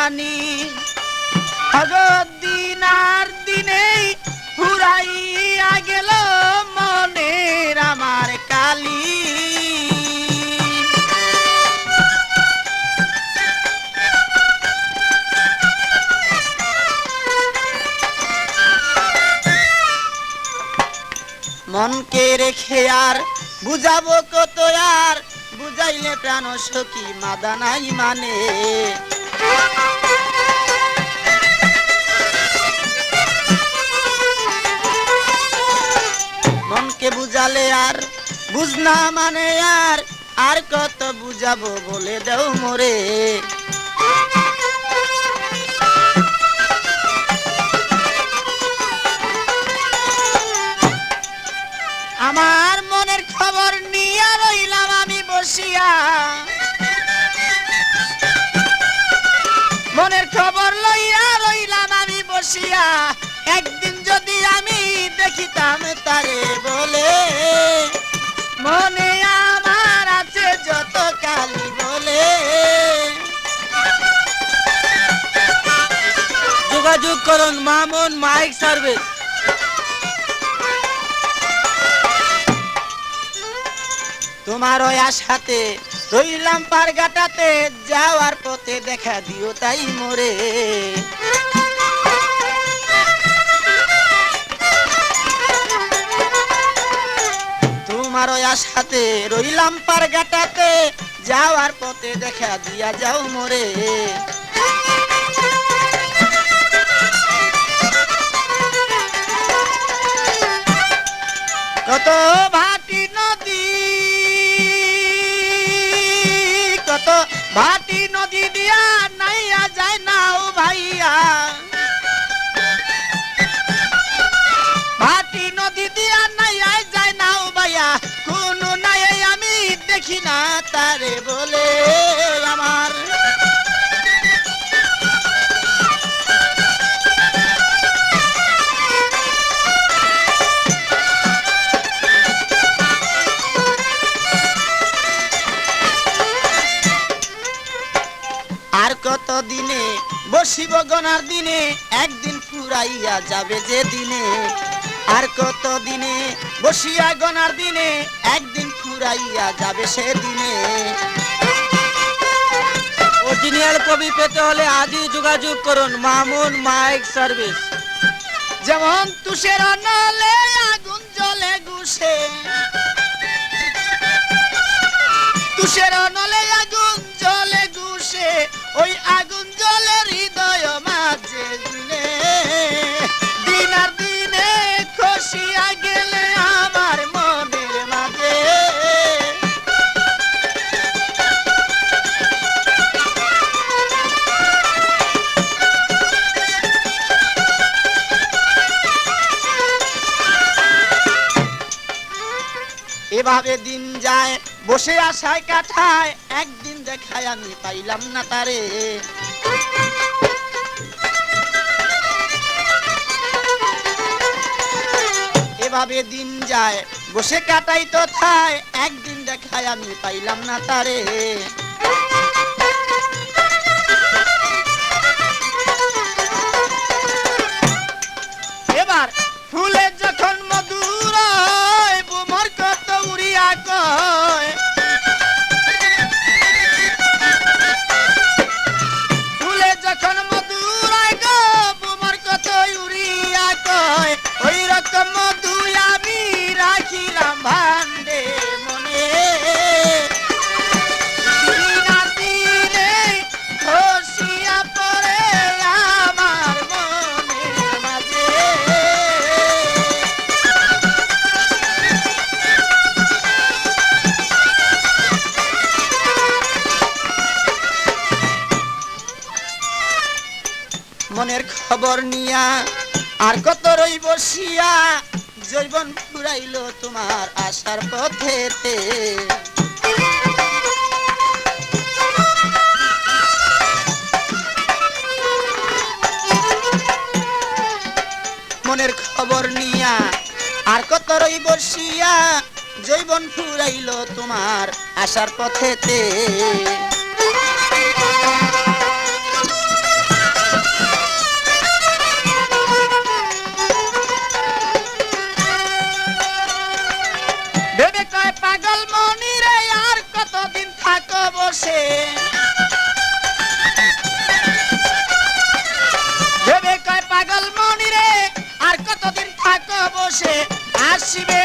জানি দিন আর দিনেই ফুরাইয়া গেল মনের আমার কালি। মনকে রেখে আর বুঝাবো কত, আর বুঝাইলে প্রাণ সখী মাদা নাই মানে। মনকে বুঝালে আর বুঝনা মানে, আর কত বুঝাবো বলে দাও মোরে। আমার মনের খবর নিয়ে রইলাম আমি বসিয়া, মনের খবর লইয়া রইলাম আমি বসিয়া। একদিন যদি আমি দেখিতাম তারে বলে, মনে আমার আছে যত কালি বলে। যোগাযোগ করুন মামুন মাইক সার্ভিস। তোমার ওই আশাতে রইলাম পারগাটাতে, যাওয়ার পথে দেখা দিও তাই মোরে। তোমার ওই আশাতে রইলাম পারগাটাতে, যাওয়ার পথে দেখা দিয়া যাও মোরে। কত ভাটি নদী, কত ভাটি নদী দিয়া নাইয়া যায় নাও ভাইয়া, ভাটি নদী দিয়া নাইয়া যায় নাও ভাইয়া। কোনো নাই আমি দেখি না তারে বলে আমার। আর কত দিনে বসিব গনার দিনে, একদিন ফুরাইয়া যাবে যে দিনে। আর কত দিনে বসিয়া গনার দিনে, একদিন ফুরাইয়া যাবে সে দিনে। অরিজিনাল কবি পেতে হলে আজই যোগাযোগ করুন মামুন মাইক সার্ভিস। যেমন তুষের নলে আগুন জ্বলে গুছে, তুষের নলে আগুন জ্বলে গুছে, ওই আগুন জ্বলে হৃদয় মাঝে দিনে। দিন আর দিনে খসিয়া গেলে আমার মনের মাঝে। এভাবে দিন যায় বসে আশায় কাটায়, একদিন দেখায় আমি পাইলাম না তারে। এভাবে দিন যায় বসে কাটাই তো থায়, একদিন দেখায় আমি পাইলাম না তারে। এবার ফুলে যখন মধুর বুমর কত উড়িয়া কয়, ফুলে যখন মধুর গো বুমর কত উড়িয়া কয়, ওই রকম মধু আমি রাখিলাম ভান্ডে মনে। দিন আর দিনে খসিয়া পড়ে আমার মনের মাঝে। মনের খবর নিয়া আর কত রই বসিয়া, জৈবন ফুরাইল তোমার আশার পথেতে। মনের খবর নিয়া আর কত রই বসিয়া, জৈবন ফুরাইল তোমার আশার পথেতে। বসে ভেবে কয় পাগল মনি রে আর কতদিন থাকো বসে আসিবে